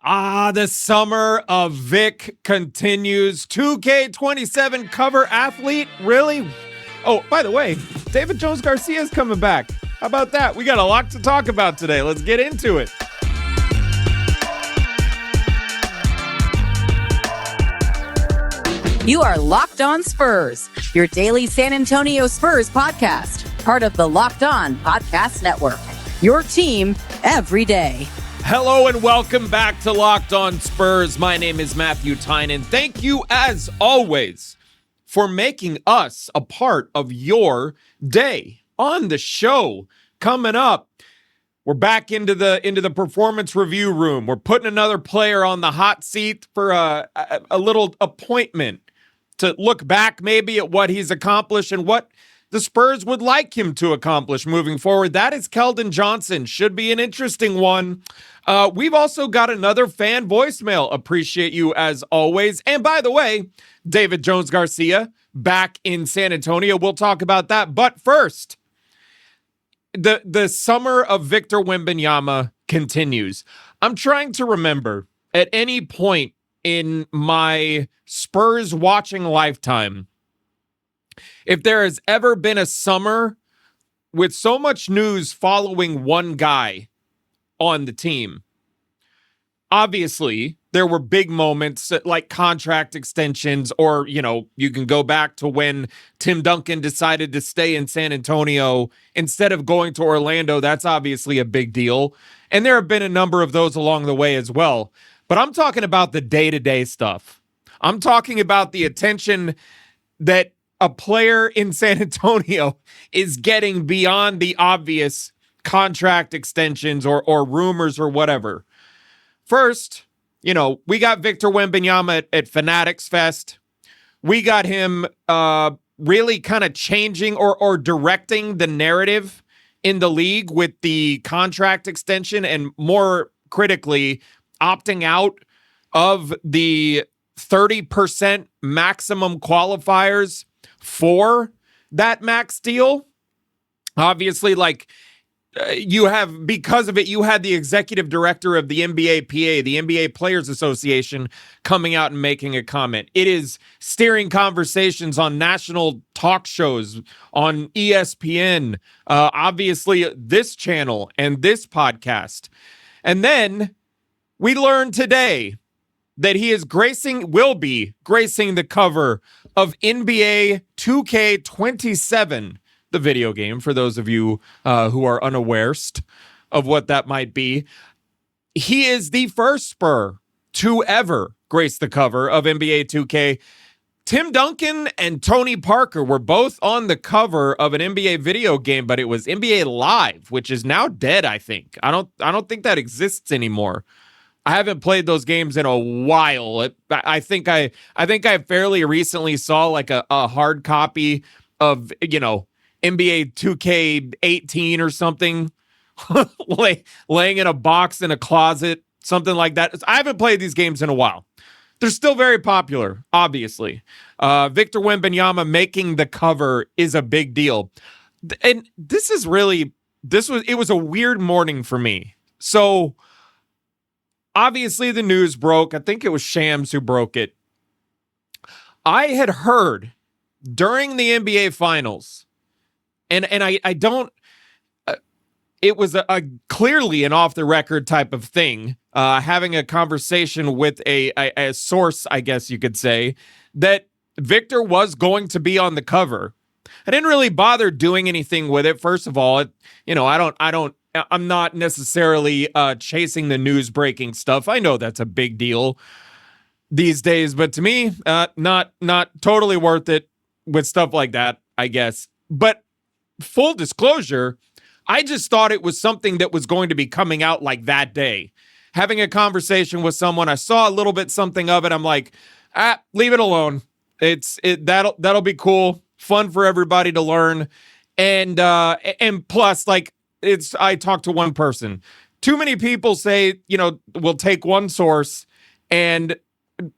The summer of Vic continues. 2K27 cover athlete? Really? Oh, by the way, David Jones-Garcia is coming back. How about that? We got a lot to talk about today. Let's get into it. You are Locked On Spurs, your daily San Antonio Spurs podcast, part of the Locked On Podcast Network, your team every day. Hello and welcome back to Locked On Spurs. My name is Matthew Tynan. Thank you, as always, for making us a part of your day. On the show, coming up, we're back into the performance review room. We're putting another player on the hot seat for a little appointment to look back maybe at what he's accomplished and what the Spurs would like him to accomplish moving forward. That is Keldon Johnson. Should be an interesting one. We've also got another fan voicemail. Appreciate you as always. And by the way, David Jones-Garcia back in San Antonio. We'll talk about that. But first, the summer of Victor Wembanyama continues. I'm trying to remember at any point in my Spurs watching lifetime if there has ever been a summer with so much news following one guy on the team. Obviously, there were big moments like contract extensions, or, you can go back to when Tim Duncan decided to stay in San Antonio instead of going to Orlando. That's obviously a big deal. And there have been a number of those along the way as well. But I'm talking about the day-to-day stuff. I'm talking about the attention that a player in San Antonio is getting beyond the obvious contract extensions or rumors or whatever. First, we got Victor Wembanyama at Fanatics Fest. We got him really kind of changing or directing the narrative in the league with the contract extension, and more critically, opting out of the 30% maximum qualifiers for that max deal. Obviously, because of it, you had the executive director of the NBA PA, the NBA Players Association, coming out and making a comment. It is steering conversations on national talk shows, on ESPN, obviously this channel and this podcast. And then we learned today that he will be gracing the cover of NBA 2K27, the video game, for those of you who are unaware of what that might be. He is the first Spur to ever grace the cover of NBA 2K. Tim Duncan and Tony Parker were both on the cover of an NBA video game, but it was NBA Live, which is now dead, I think. I don't think that exists anymore. I haven't played those games in a while. I think I fairly recently saw like a hard copy of, NBA 2K18 or something, laying in a box in a closet, something like that. I haven't played these games in a while. They're still very popular, obviously. Victor Wembanyama making the cover is a big deal. And it was a weird morning for me. So obviously the news broke. I think it was Shams who broke it. I had heard during the NBA Finals, and I don't, it was a clearly an off-the-record type of thing, having a conversation with a source, I guess you could say, that Victor was going to be on the cover. I didn't really bother doing anything with it. First of all, I'm not necessarily chasing the news breaking stuff. I know that's a big deal these days, but to me, not totally worth it with stuff like that, I guess. But full disclosure, I just thought it was something that was going to be coming out like that day. Having a conversation with someone, I saw a little bit something of it. I'm like, leave it alone. That'll be cool, fun for everybody to learn, and plus, I talked to one person. Too many people say, we'll take one source and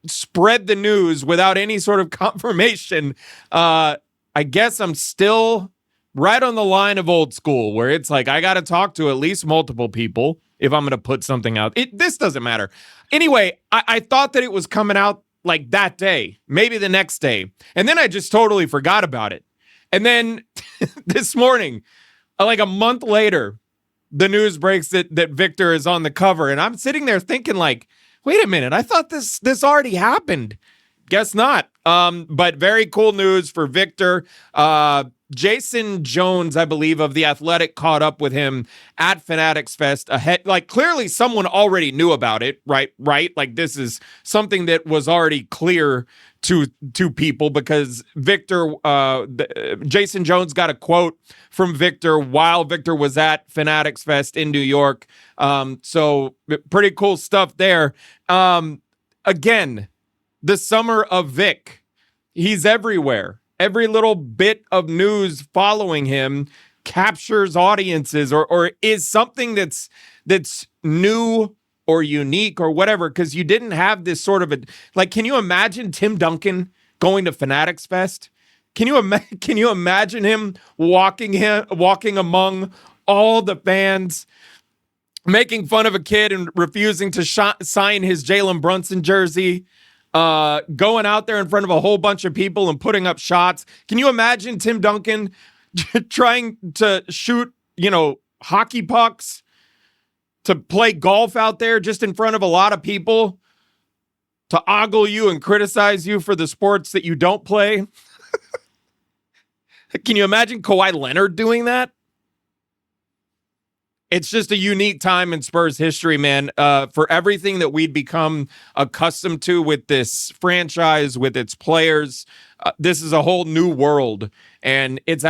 spread the news without any sort of confirmation. I guess I'm still right on the line of old school, where it's like, I got to talk to at least multiple people if I'm going to put something out. This doesn't matter. Anyway, I thought that it was coming out like that day, maybe the next day. And then I just totally forgot about it. And then this morning, like a month later, the news breaks that Victor is on the cover. And I'm sitting there thinking like, wait a minute, I thought this already happened. Guess not. But very cool news for Victor. Jason Jones, I believe, of The Athletic caught up with him at Fanatics Fest ahead. Like, clearly someone already knew about it, right? Like, this is something that was already clear to people because Victor, Jason Jones got a quote from Victor while Victor was at Fanatics Fest in New York. So pretty cool stuff there. Again, the summer of Vic. He's everywhere. Every little bit of news following him captures audiences or is something that's new or unique or whatever, because you didn't have this sort of like, can you imagine Tim Duncan going to Fanatics Fest? Can you imagine him walking among all the fans, making fun of a kid and refusing to sign his Jalen Brunson jersey? Going out there in front of a whole bunch of people and putting up shots. Can you imagine Tim Duncan trying to shoot, hockey pucks, to play golf out there just in front of a lot of people, to ogle you and criticize you for the sports that you don't play? Can you imagine Kawhi Leonard doing that? It's just a unique time in Spurs history, man. For everything that we'd become accustomed to with this franchise, with its players, this is a whole new world, and it's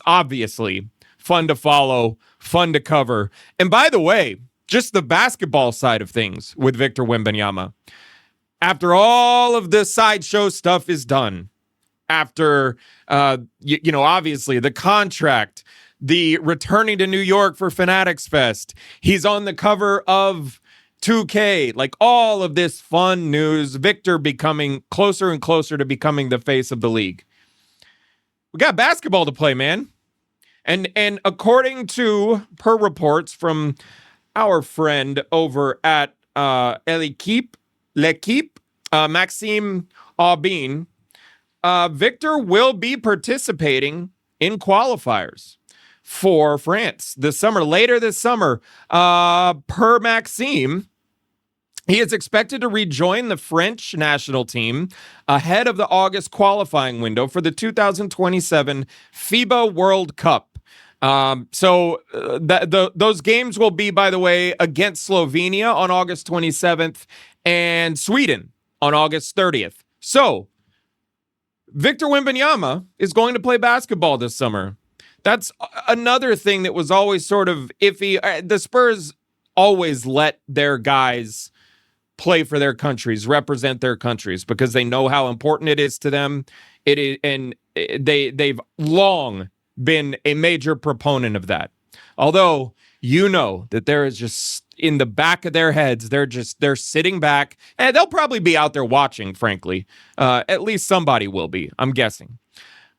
obviously fun to follow, fun to cover. And by the way, just the basketball side of things with Victor Wembanyama. After all of the sideshow stuff is done, after obviously the contract, the returning to New York for Fanatics Fest, he's on the cover of 2K, like all of this fun news, Victor becoming closer and closer to becoming the face of the league. We got basketball to play, man. And according to, per reports from our friend over at L'Equipe, Maxime Aubin, Victor will be participating in qualifiers for France later this summer. Per Maxime, he is expected to rejoin the French national team ahead of the August qualifying window for the 2027 FIBA World Cup. Those games will be, by the way, against Slovenia on August 27th and Sweden on August 30th. So Victor Wembanyama is going to play basketball this summer. That's another thing that was always sort of iffy. The Spurs always let their guys play for their countries, represent their countries, because they know how important it is to them. It is, and they've long been a major proponent of that. Although, that there is just in the back of their heads, they're sitting back, and they'll probably be out there watching, frankly. At least somebody will be, I'm guessing.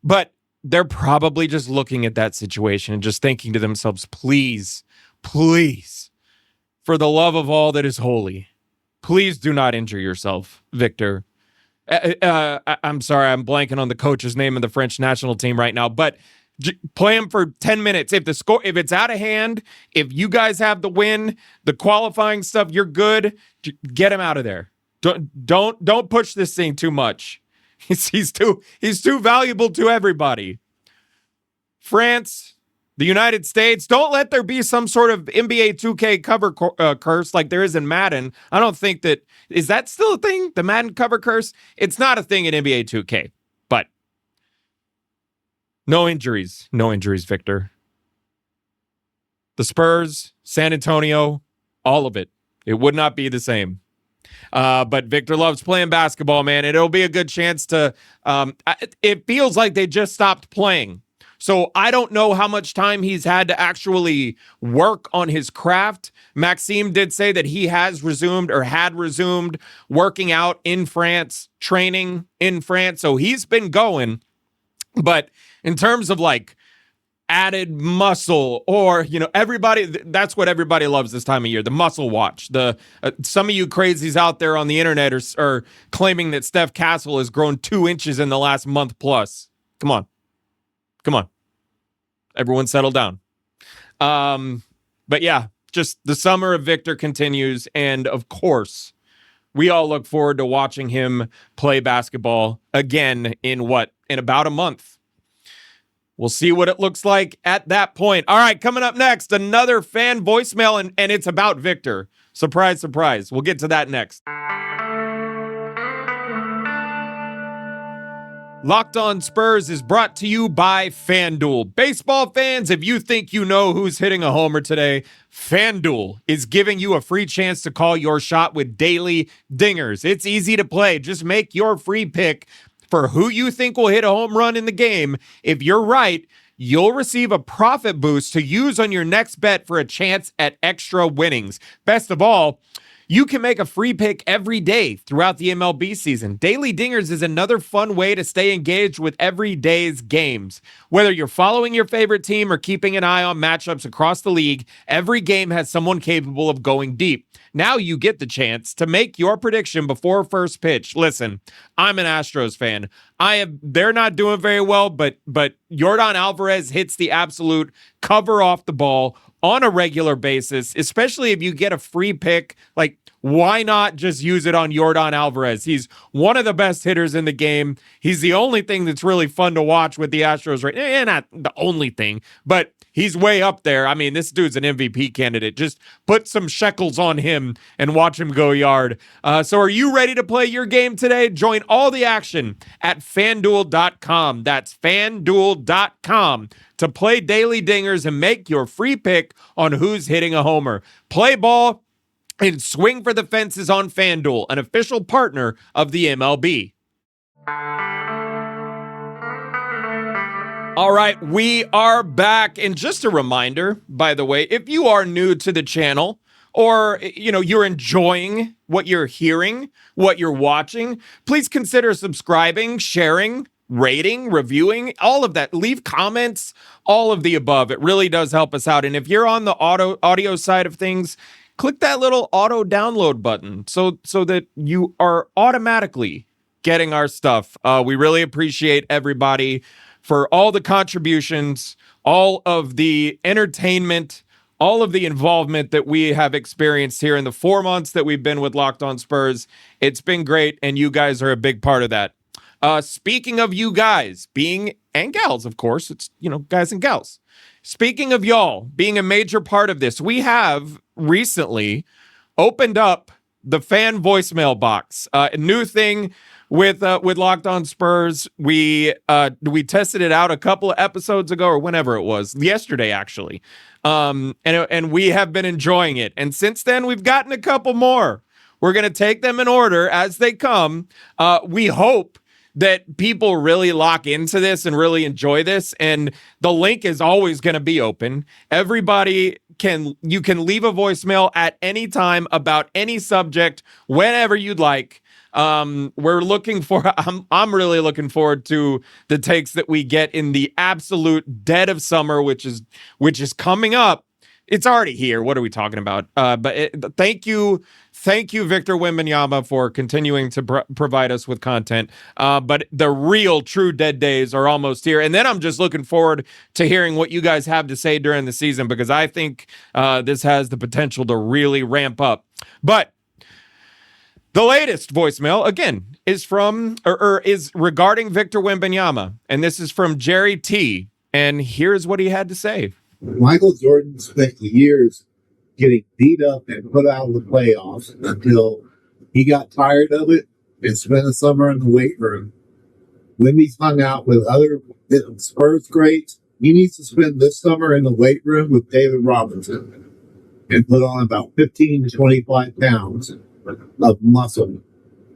But they're probably just looking at that situation and just thinking to themselves, please, for the love of all that is holy, please do not injure yourself, Victor. I'm sorry, I'm blanking on the coach's name of the French national team right now, but play him for 10 minutes. If it's out of hand, if you guys have the win, the qualifying stuff, you're good. Get him out of there. Don't push this thing too much. He's too valuable to everybody. France, the United States, don't let there be some sort of NBA 2K cover curse like there is in Madden. I don't think is that still a thing? The Madden cover curse? It's not a thing in NBA 2K, but no injuries, Victor. The Spurs, San Antonio, all of it. It would not be the same. But Victor loves playing basketball, man. And it'll be a good chance to, it feels like they just stopped playing. So I don't know how much time he's had to actually work on his craft. Maxime did say that he had resumed working out in France, training in France. So he's been going. But in terms of like added muscle, or everybody, that's what everybody loves this time of year, the muscle watch. The some of you crazies out there on the internet are claiming that Steph Castle has grown 2 inches in the last month plus. Come on, everyone settle down. But yeah, just the summer of Victor continues, and of course we all look forward to watching him play basketball again in about a month. We'll see what it looks like at that point. All right, coming up next, another fan voicemail, and it's about Victor. Surprise, surprise. We'll get to that next. Locked On Spurs is brought to you by FanDuel. Baseball fans, if you think you know who's hitting a homer today, FanDuel is giving you a free chance to call your shot with daily dingers. It's easy to play. Just make your free pick for who you think will hit a home run in the game. If you're right, you'll receive a profit boost to use on your next bet for a chance at extra winnings. Best of all, you can make a free pick every day throughout the MLB season. Daily Dingers is another fun way to stay engaged with every day's games. Whether you're following your favorite team or keeping an eye on matchups across the league, every game has someone capable of going deep. Now you get the chance to make your prediction before first pitch. Listen, I'm an Astros fan. They're not doing very well, but Yordan Alvarez hits the absolute cover off the ball on a regular basis, especially if you get a free pick. Like, why not just use it on Yordan Alvarez? He's one of the best hitters in the game. He's the only thing that's really fun to watch with the Astros right now. Not the only thing, but he's way up there. I mean, this dude's an MVP candidate. Just put some shekels on him and watch him go yard. So are you ready to play your game today? Join all the action at FanDuel.com. That's FanDuel.com to play Daily Dingers and make your free pick on who's hitting a homer. Play ball and swing for the fences on FanDuel, an official partner of the MLB. All right, we are back. And just a reminder, by the way, if you are new to the channel, or you're enjoying what you're hearing, what you're watching, please consider subscribing, sharing, rating, reviewing, all of that. Leave comments, all of the above. It really does help us out. And if you're on the audio side of things, click that little auto download button so that you are automatically getting our stuff. We really appreciate everybody for all the contributions, all of the entertainment, all of the involvement that we have experienced here in the 4 months that we've been with Locked On Spurs. It's been great, and you guys are a big part of that. Speaking of you guys and gals, of course, it's, guys and gals. Speaking of y'all being a major part of this, we have recently opened up the fan voicemail box. A new thing with Locked On Spurs. We tested it out a couple of episodes ago, or whenever it was, yesterday actually. And we have been enjoying it. And since then, we've gotten a couple more. We're going to take them in order as they come. We hope that people really lock into this and really enjoy this. And the link is always going to be open. Everybody you can leave a voicemail at any time about any subject, whenever you'd like. I'm really looking forward to the takes that we get in the absolute dead of summer, which is coming up. It's already here. What are we talking about? Thank you, Victor Wembanyama, for continuing to provide us with content. But the real, true dead days are almost here. And then I'm just looking forward to hearing what you guys have to say during the season, because I think this has the potential to really ramp up. But the latest voicemail, again, is regarding Victor Wembanyama. And this is from Jerry T. And here's what he had to say. Michael Jordan spent years getting beat up and put out of the playoffs until he got tired of it and spent a summer in the weight room. Wemby's hung out with other Spurs greats. He needs to spend this summer in the weight room with David Robinson and put on about 15 to 25 pounds of muscle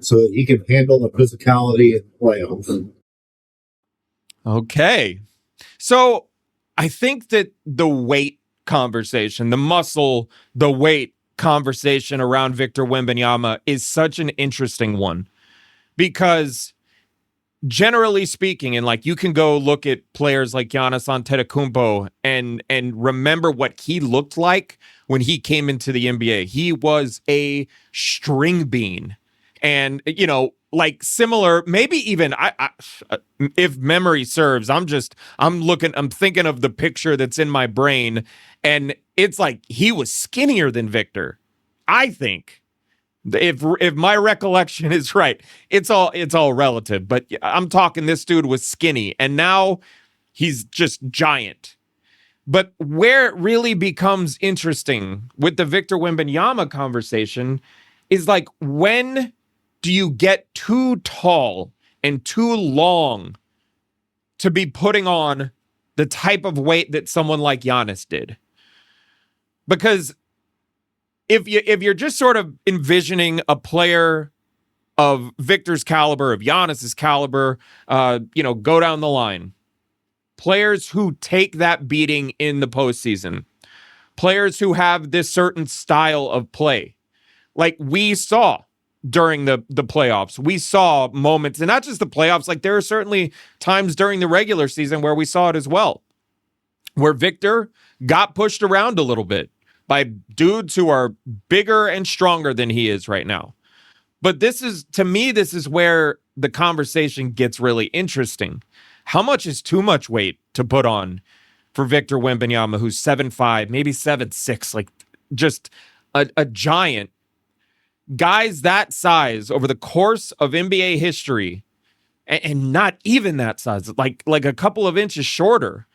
so that he can handle the physicality in the playoffs. Okay. So I think that the weight conversation, the muscle, the weight conversation around Victor Wembanyama is such an interesting one, because generally speaking, and like you can go look at players like Giannis Antetokounmpo and remember what he looked like when he came into the NBA. He was a string bean, and like similar, maybe even I if memory serves, I'm thinking of the picture that's in my brain, and it's like he was skinnier than Victor, I think. If my recollection is right, it's all relative, but I'm talking this dude was skinny and now he's just giant. But where it really becomes interesting with the Victor Wembanyama conversation is like, when do you get too tall and too long to be putting on the type of weight that someone like Giannis did? Because if you're just sort of envisioning a player of Victor's caliber, of Giannis's caliber, go down the line. Players who take that beating in the postseason. Players who have this certain style of play. Like we saw during the playoffs. We saw moments, and not just the playoffs, like there are certainly times during the regular season where we saw it as well. Where Victor got pushed around a little bit by dudes who are bigger and stronger than he is right now. But this is where the conversation gets really interesting. How much is too much weight to put on for Victor Wembanyama, who's 7'5", maybe 7'6", like just a giant? Guys that size over the course of NBA history, and not even that size, like a couple of inches shorter,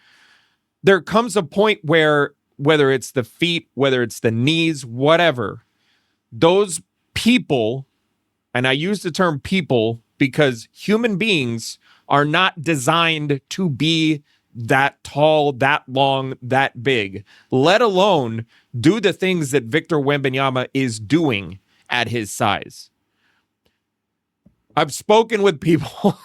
there comes a point where, whether it's the feet, whether it's the knees, whatever, those people, and I use the term people because human beings are not designed to be that tall, that long, that big, let alone do the things that Victor Wembanyama is doing at his size. I've spoken with people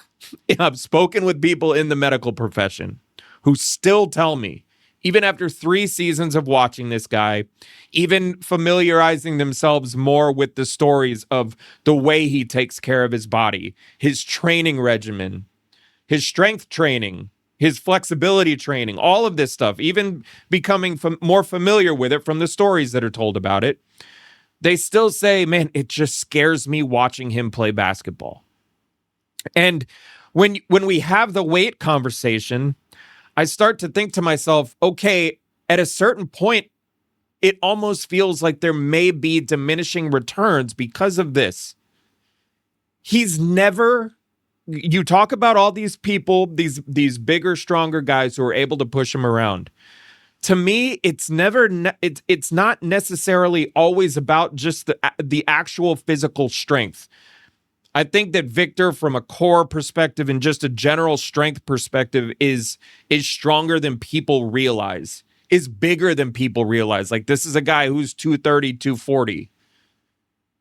in the medical profession who still tell me, even after 3 seasons of watching this guy, even familiarizing themselves more with the stories of the way he takes care of his body, his training regimen, his strength training, his flexibility training, all of this stuff, even becoming more familiar with it from the stories that are told about it, they still say, man, it just scares me watching him play basketball. And when we have the weight conversation, I start to think to myself, okay, at a certain point, it almost feels like there may be diminishing returns because of this. He's never, you talk about all these people, these bigger, stronger guys who are able to push him around. To me, it's not necessarily always about just the actual physical strength. I think that Victor, from a core perspective and just a general strength perspective, is stronger than people realize, is bigger than people realize. Like, this is a guy who's 230, 240.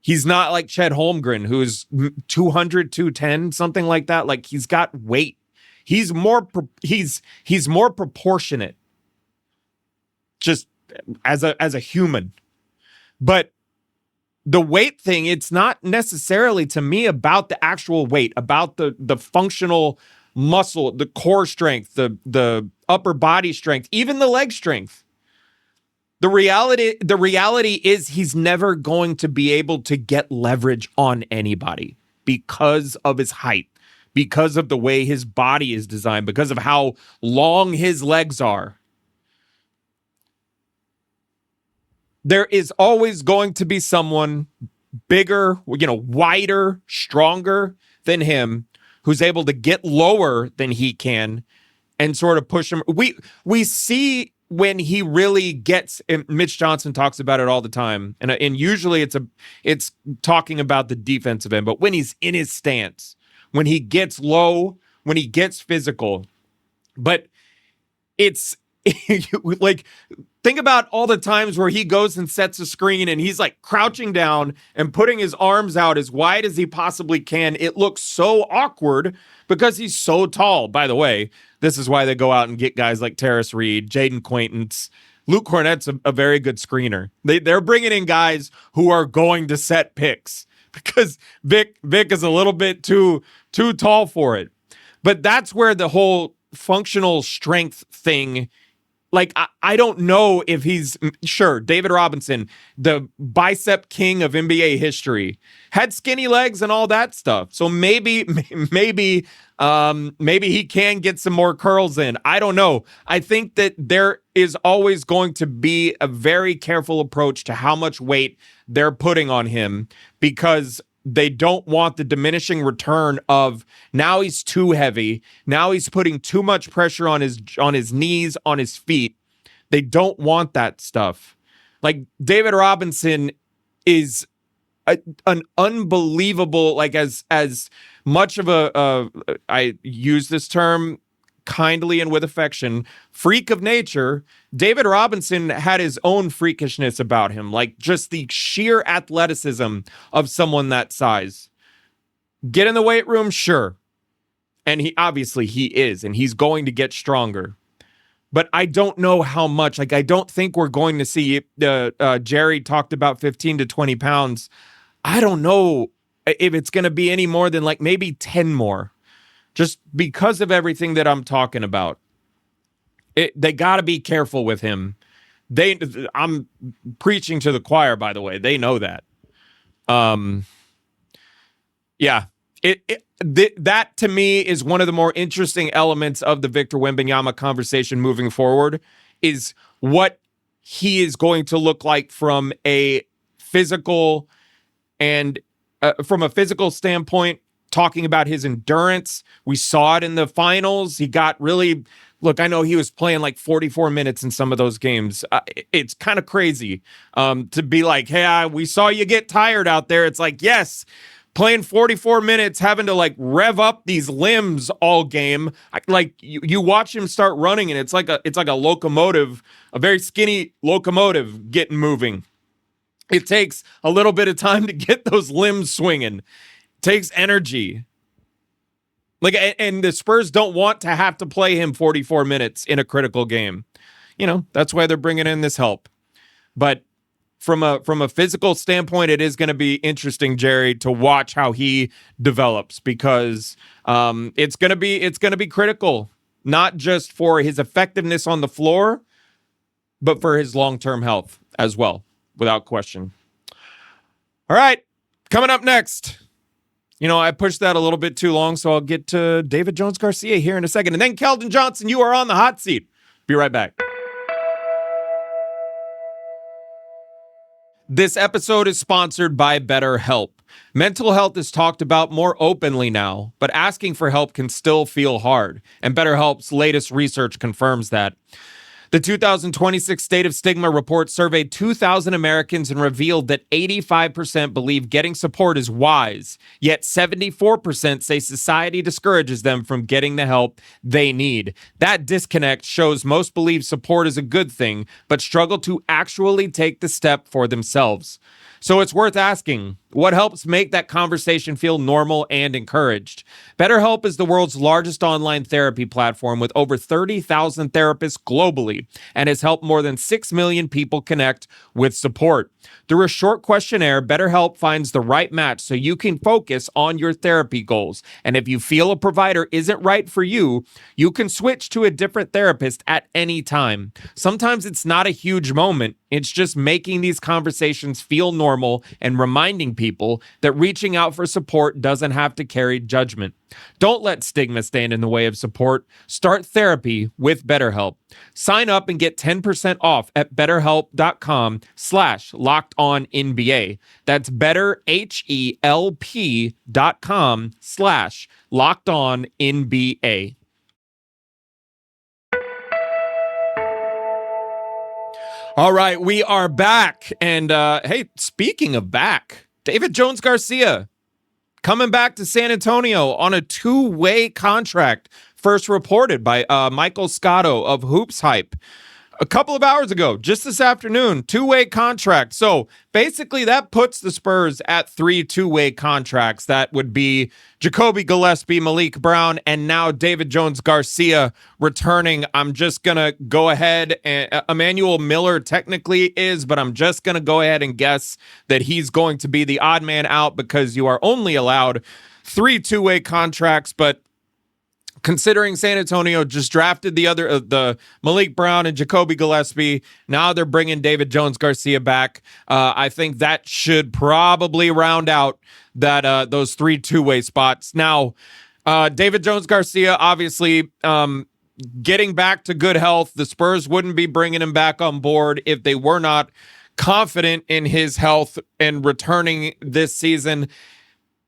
He's not like Chet Holmgren, who's 200, 210, something like that. Like, he's got weight. He's more proportionate, just as a human. But the weight thing, it's not necessarily, to me, about the actual weight, about the functional muscle, the core strength, the upper body strength, even the leg strength. The reality is he's never going to be able to get leverage on anybody because of his height, because of the way his body is designed, because of how long his legs are. There is always going to be someone bigger, wider, stronger than him, who's able to get lower than he can and sort of push him. We see when he really gets, and Mitch Johnson talks about it all the time, and usually it's talking about the defensive end, but when he's in his stance, when he gets low, when he gets physical, but it's like, think about all the times where he goes and sets a screen and he's like crouching down and putting his arms out as wide as he possibly can. It looks so awkward because he's so tall. By the way, this is why they go out and get guys like Terrace Reed, Jaden Quaintance. Luke Cornett's a very good screener. They're bringing in guys who are going to set picks because Vic is a little bit too tall for it. But that's where the whole functional strength thing, like, I don't know if he's, sure, David Robinson, the bicep king of NBA history, had skinny legs and all that stuff. So maybe he can get some more curls in. I don't know. I think that there is always going to be a very careful approach to how much weight they're putting on him, because they don't want the diminishing return of now he's too heavy. Now he's putting too much pressure on his knees, on his feet. They don't want that stuff. Like, David Robinson is an unbelievable, like, as much of I use this term kindly and with affection, freak of nature. David Robinson had his own freakishness about him, like just the sheer athleticism of someone that size. Get in the weight room, sure. And he is, and he's going to get stronger. But I don't know how much. Like, I don't think we're going to see, Jerry talked about 15 to 20 pounds. I don't know if it's going to be any more than like maybe 10 more. Just because of everything that I'm talking about. They got to be careful with him. I'm preaching to the choir, by the way. They know that. Yeah. That to me is one of the more interesting elements of the Victor Wembanyama conversation moving forward, is what he is going to look like from a physical standpoint. Talking about his endurance. We saw it in the finals. He got really, look, I know he was playing like 44 minutes in some of those games. It's kind of crazy to be like, hey, we saw you get tired out there. It's like, yes, playing 44 minutes, having to like rev up these limbs all game. Like you watch him start running, and it's like a locomotive, a very skinny locomotive getting moving. It takes a little bit of time to get those limbs swinging. Takes energy. Like, and the Spurs don't want to have to play him 44 minutes in a critical game. You know, that's why they're bringing in this help. But from a physical standpoint, it is going to be interesting, Jerry, to watch how he develops, because it's going to be critical, not just for his effectiveness on the floor, but for his long-term health as well, without question. All right, coming up next. You know, I pushed that a little bit too long, so I'll get to David Jones-Garcia here in a second. And then Keldon Johnson, you are on the hot seat. Be right back. This episode is sponsored by BetterHelp. Mental health is talked about more openly now, but asking for help can still feel hard. And BetterHelp's latest research confirms that. The 2026 State of Stigma report surveyed 2,000 Americans and revealed that 85% believe getting support is wise, yet 74% say society discourages them from getting the help they need. That disconnect shows most believe support is a good thing, but struggle to actually take the step for themselves. So it's worth asking, what helps make that conversation feel normal and encouraged? BetterHelp is the world's largest online therapy platform with over 30,000 therapists globally and has helped more than 6 million people connect with support. Through a short questionnaire, BetterHelp finds the right match so you can focus on your therapy goals. And if you feel a provider isn't right for you, you can switch to a different therapist at any time. Sometimes it's not a huge moment. It's just making these conversations feel normal and reminding people that reaching out for support doesn't have to carry judgment. Don't let stigma stand in the way of support. Start therapy with BetterHelp. Sign up and get 10% off at betterhelp.com/lockedonnba. That's betterhelp.com/lockedonnba. All right, we are back. And hey, speaking of back, David Jones-Garcia coming back to San Antonio on a 2-way contract, first reported by Michael Scotto of Hoops Hype a couple of hours ago, just this afternoon. 2-way contract. So basically that puts the Spurs at 3 2-way contracts. That would be Jacoby Gillespie, Malik Brown, and now David Jones-Garcia returning. I'm just going to go ahead and Emmanuel Miller technically is, but I'm just going to go ahead and guess that he's going to be the odd man out because you are only allowed 3 2-way contracts. But considering San Antonio just drafted the Malik Brown and Jacoby Gillespie. Now they're bringing David Jones-Garcia back. I think that should probably round out that those 3 two-way spots. Now, David Jones-Garcia, obviously, getting back to good health. The Spurs wouldn't be bringing him back on board if they were not confident in his health and returning this season.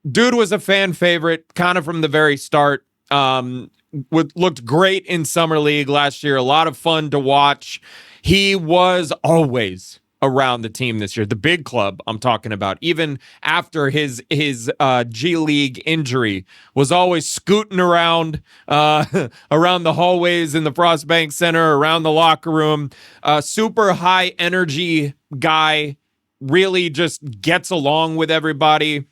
Dude was a fan favorite kind of from the very start. Looked great in Summer League last year. A lot of fun to watch. He was always around the team this year. The big club I'm talking about, even after his G League injury, was always scooting around around the hallways in the Frost Bank Center, around the locker room. Super high energy guy. Really just gets along with everybody.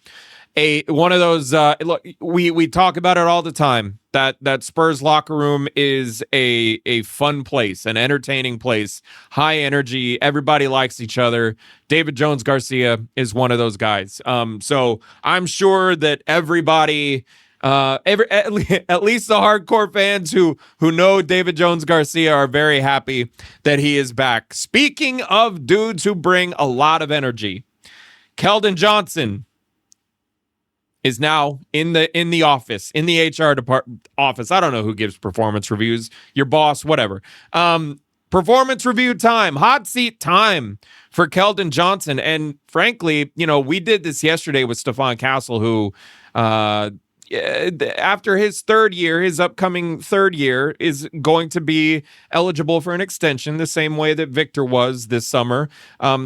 One of those look, we talk about it all the time, that Spurs locker room is a fun place, an entertaining place, high energy, everybody likes each other. David Jones-Garcia is one of those guys. So I'm sure that everybody, at least the hardcore fans who know David Jones-Garcia, are very happy that he is back. Speaking of dudes who bring a lot of energy, Keldon Johnson is now in the office, in the HR department office. I don't know who gives performance reviews, your boss, whatever. Performance review time, hot seat time for Keldon Johnson. And frankly, we did this yesterday with Stephon Castle, who, after his upcoming third year, is going to be eligible for an extension the same way that Victor was this summer.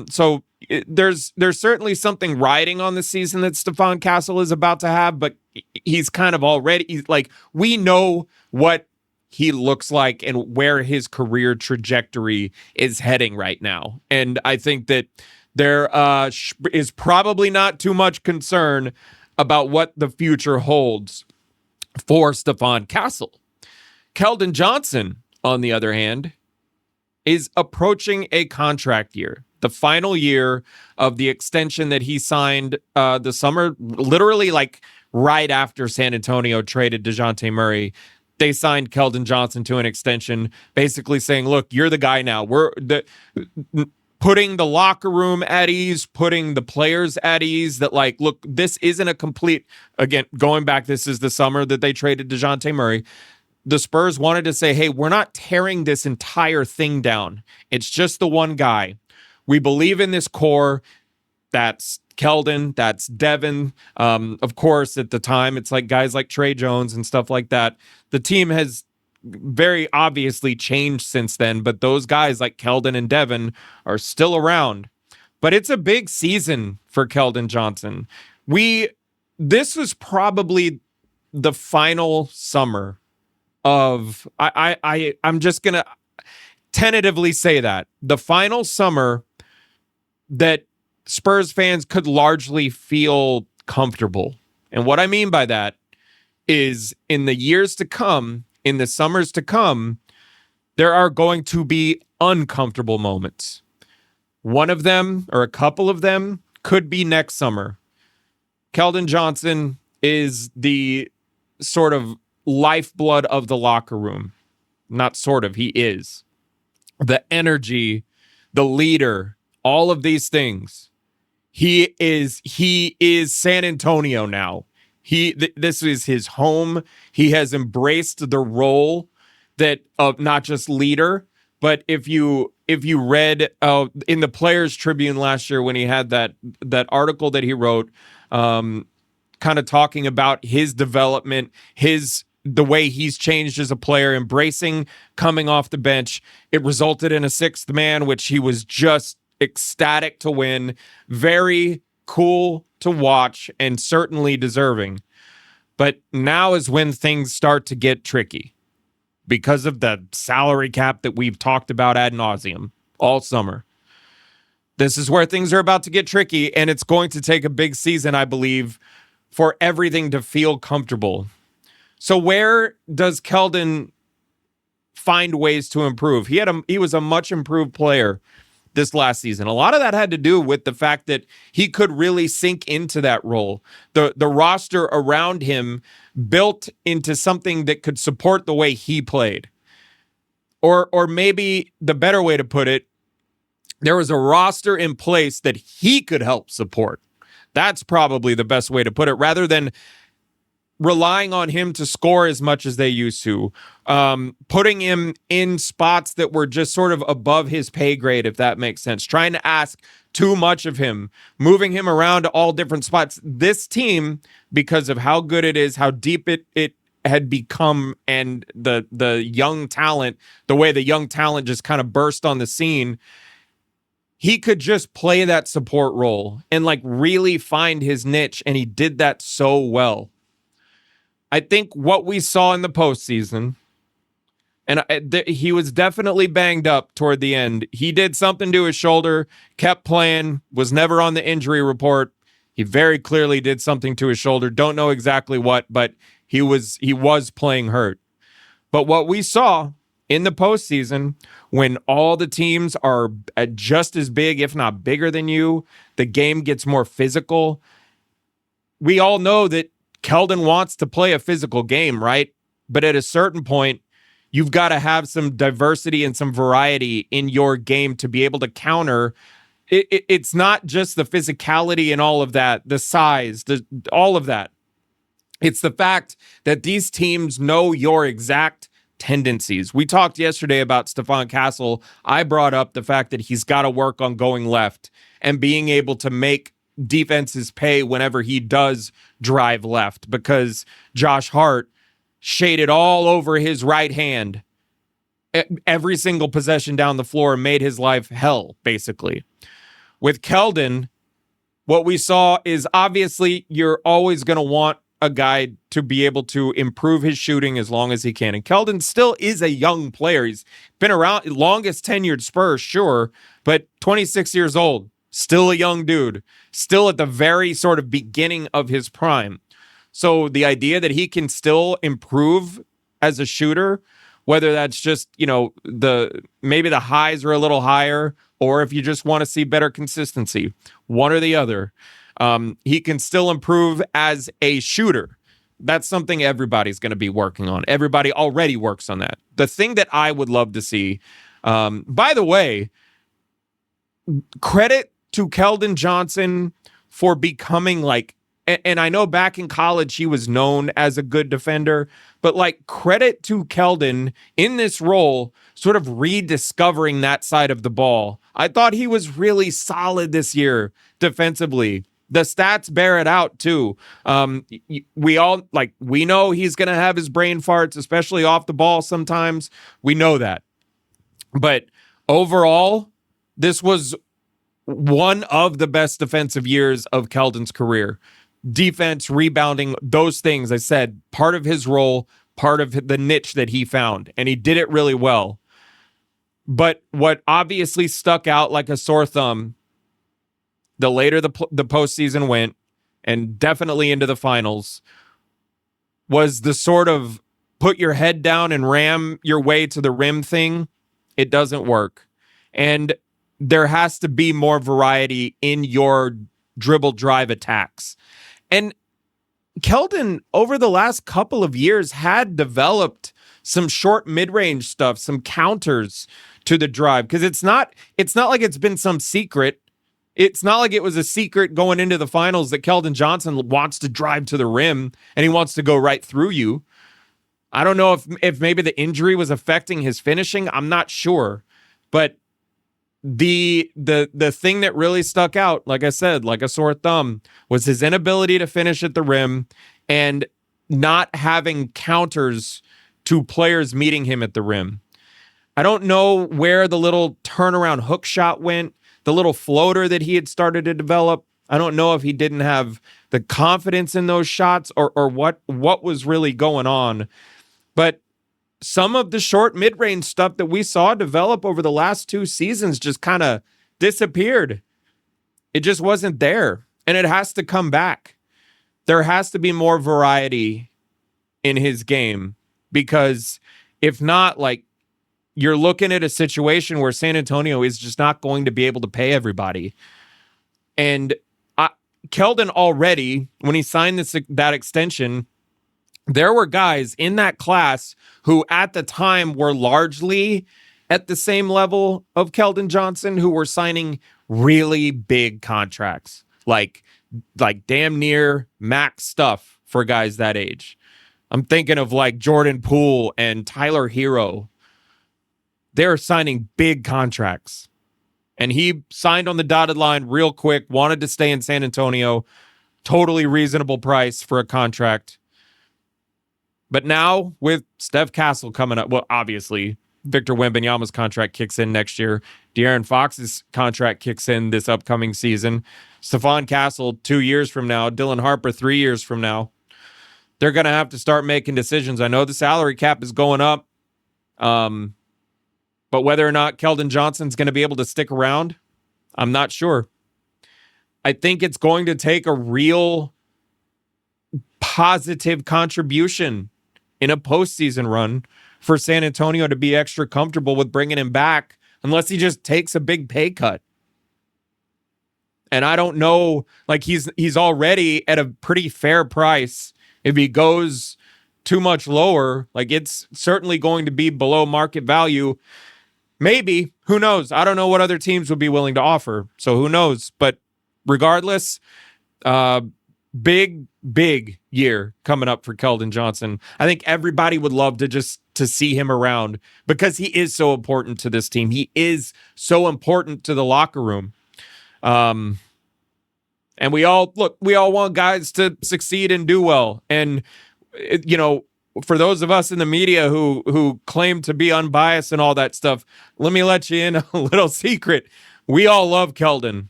So there's certainly something riding on the season that Stephon Castle is about to have, but he's kind of already, we know what he looks like and where his career trajectory is heading right now. And I think that there is probably not too much concern about what the future holds for Stephon Castle. Keldon Johnson, on the other hand, is approaching a contract year. The final year of the extension that he signed the summer, literally right after San Antonio traded DeJounte Murray, they signed Keldon Johnson to an extension, basically saying, look, you're the guy now. Putting the locker room at ease, putting the players at ease, that look, this isn't a complete, again, going back, this is the summer that they traded DeJounte Murray. The Spurs wanted to say, hey, we're not tearing this entire thing down. It's just the one guy. We believe in this core. That's Keldon, that's Devin. Of course, at the time, it's guys like Trey Jones and stuff like that. The team has very obviously changed since then, but those guys like Keldon and Devin are still around. But it's a big season for Keldon Johnson. This was probably the final summer of, I'm just going to tentatively say that, the final summer that Spurs fans could largely feel comfortable. And what I mean by that is, in the years to come, in the summers to come, there are going to be uncomfortable moments. One of them, or a couple of them, could be next summer. Keldon Johnson is the sort of lifeblood of the locker room. Not sort of, he is. The energy, the leader, all of these things. He is San Antonio now. This is his home. He has embraced the role that of not just leader, but if you read in the Players Tribune last year, when he had that article that he wrote, kind of talking about his development, the way he's changed as a player, embracing coming off the bench, it resulted in a sixth man, which he was just ecstatic to win. Very cool to watch and certainly deserving. But now is when things start to get tricky because of the salary cap that we've talked about ad nauseum all summer. This is where things are about to get tricky, and it's going to take a big season, I believe, for everything to feel comfortable. So where does Keldon find ways to improve? He was a much improved player this last season. A lot of that had to do with the fact that he could really sink into that role. The roster around him built into something that could support the way he played. Or maybe the better way to put it, there was a roster in place that he could help support. That's probably the best way to put it, rather than relying on him to score as much as they used to, putting him in spots that were just sort of above his pay grade, if that makes sense, trying to ask too much of him, moving him around to all different spots. This team, because of how good it is, how deep it had become, and the young talent, the way the young talent just kind of burst on the scene, he could just play that support role and like really find his niche, and he did that so well. I think what we saw in the postseason, and he was definitely banged up toward the end. He did something to his shoulder, kept playing, was never on the injury report. He very clearly did something to his shoulder. Don't know exactly what, but he was playing hurt. But what we saw in the postseason, when all the teams are just as big, if not bigger than you, the game gets more physical. We all know that Keldon wants to play a physical game, right? But at a certain point, you've got to have some diversity and some variety in your game to be able to counter. It's not just the physicality and all of that, the size, all of that. It's the fact that these teams know your exact tendencies. We talked yesterday about Stephon Castle. I brought up the fact that he's got to work on going left and being able to make defenses pay whenever he does drive left, because Josh Hart shaded all over his right hand every single possession down the floor and made his life hell, basically. With Keldon, what we saw is, obviously you're always going to want a guy to be able to improve his shooting as long as he can. And Keldon still is a young player. He's been around, longest tenured Spurs, sure, but 26 years old. Still a young dude, still at the very sort of beginning of his prime. So the idea that he can still improve as a shooter, whether that's just, maybe the highs are a little higher, or if you just want to see better consistency, one or the other, he can still improve as a shooter. That's something everybody's going to be working on. Everybody already works on that. The thing that I would love to see, by the way, credit to Keldon Johnson for becoming and I know back in college he was known as a good defender, but credit to Keldon in this role, sort of rediscovering that side of the ball. I thought he was really solid this year defensively. The stats bear it out too. We know he's going to have his brain farts, especially off the ball sometimes. We know that. But overall, this was one of the best defensive years of Keldon's career. Defense, rebounding, those things, I said, part of his role, part of the niche that he found, and he did it really well. But what obviously stuck out like a sore thumb, the later the postseason went, and definitely into the finals, was the sort of put your head down and ram your way to the rim thing. It doesn't work. And there has to be more variety in your dribble drive attacks. And Keldon, over the last couple of years, had developed some short mid-range stuff, some counters to the drive, because it's not like it's been some secret. It's not like it was a secret going into the finals that Keldon Johnson wants to drive to the rim and he wants to go right through you. I don't know if maybe the injury was affecting his finishing. I'm not sure. But the thing that really stuck out, like I said, like a sore thumb, was his inability to finish at the rim and not having counters to players meeting him at the rim. I don't know where the little turnaround hook shot went, the little floater that he had started to develop. I don't know if he didn't have the confidence in those shots or what was really going on. But some of the short mid-range stuff that we saw develop over the last 2 seasons just kind of disappeared. It just wasn't there, and it has to come back. There has to be more variety in his game, because if not, you're looking at a situation where San Antonio is just not going to be able to pay everybody. And Keldon already, when he signed that extension, there were guys in that class who at the time were largely at the same level of Keldon Johnson, who were signing really big contracts, like damn near max stuff for guys that age. I'm thinking of like Jordan Poole and Tyler Hero. They're signing big contracts. And he signed on the dotted line real quick, wanted to stay in San Antonio. Totally reasonable price for a contract. But now with Steph Castle coming up, well, obviously, Victor Wembanyama's contract kicks in next year. De'Aaron Fox's contract kicks in this upcoming season. Stephon Castle 2 years from now. Dylan Harper 3 years from now. They're going to have to start making decisions. I know the salary cap is going up. But whether or not Keldon Johnson's going to be able to stick around, I'm not sure. I think it's going to take a real positive contribution in a postseason run for San Antonio to be extra comfortable with bringing him back, unless he just takes a big pay cut. And I don't know, like he's already at a pretty fair price. If he goes too much lower, like it's certainly going to be below market value. Maybe, who knows? I don't know what other teams would be willing to offer. So who knows? But regardless, big year coming up for Keldon Johnson. I think everybody would love to see him around because he is so important to this team. He is so important to the locker room. And we all want guys to succeed and do well. And, for those of us in the media who claim to be unbiased and all that stuff, let me let you in a little secret. We all love Keldon.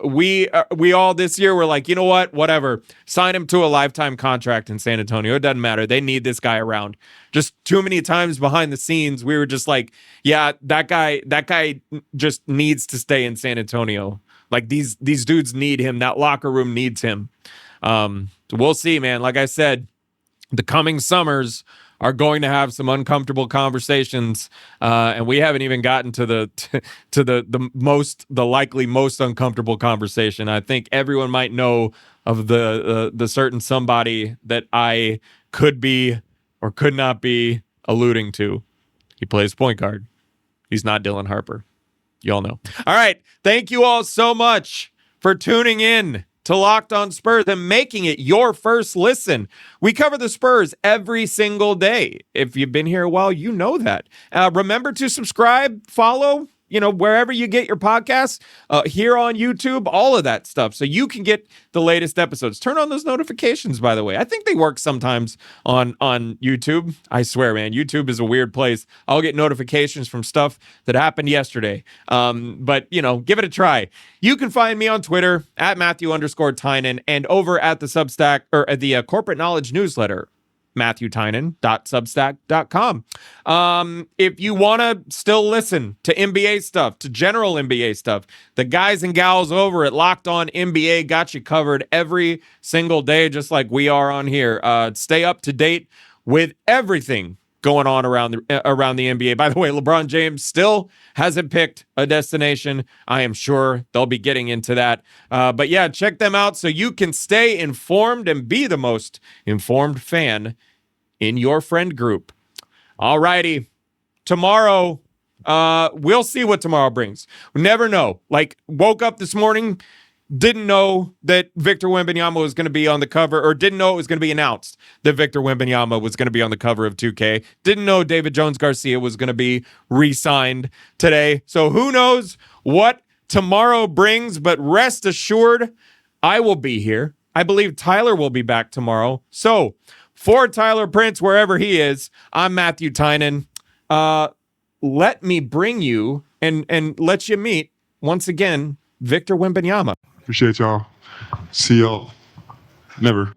We all this year were like, you know what? Whatever. Sign him to a lifetime contract in San Antonio. It doesn't matter. They need this guy around. Just too many times behind the scenes, we were just like, yeah, that guy just needs to stay in San Antonio. Like these dudes need him. That locker room needs him. We'll see, man. Like I said, the coming summers are going to have some uncomfortable conversations, and we haven't even gotten to the likely most uncomfortable conversation. I think everyone might know of the certain somebody that I could be or could not be alluding to. He plays point guard. He's not Dylan Harper. You all know. All right. Thank you all so much for tuning in to Locked On Spurs and making it your first listen. We cover the Spurs every single day. If you've been here a while, you know that. Remember to subscribe, follow, wherever you get your podcasts, here on YouTube, all of that stuff, so you can get the latest episodes. Turn on those notifications, by the way. I think they work sometimes on YouTube. I swear, man, YouTube is a weird place. I'll get notifications from stuff that happened yesterday. But, give it a try. You can find me on Twitter at Matthew_Tynan and over at the Substack or at the Corporate Knowledge newsletter, MatthewTynan.substack.com. If you want to still listen to NBA stuff, to general NBA stuff, the guys and gals over at Locked On NBA got you covered every single day, just like we are on here. Stay up to date with everything going on around the NBA. By the way, LeBron James still hasn't picked a destination. I am sure they'll be getting into that. But yeah, check them out so you can stay informed and be the most informed fan in your friend group. All righty. Tomorrow, we'll see what tomorrow brings. We never know. Like, woke up this morning, didn't know that Victor Wembanyama was going to be on the cover, or didn't know it was going to be announced that Victor Wembanyama was going to be on the cover of 2K. Didn't know David Jones-Garcia was going to be re-signed today. So who knows what tomorrow brings, but rest assured, I will be here. I believe Tyler will be back tomorrow. So for Tyler Prince, wherever he is, I'm Matthew Tynan. Let me bring you and let you meet, once again, Victor Wembanyama. Appreciate y'all. See y'all. Never.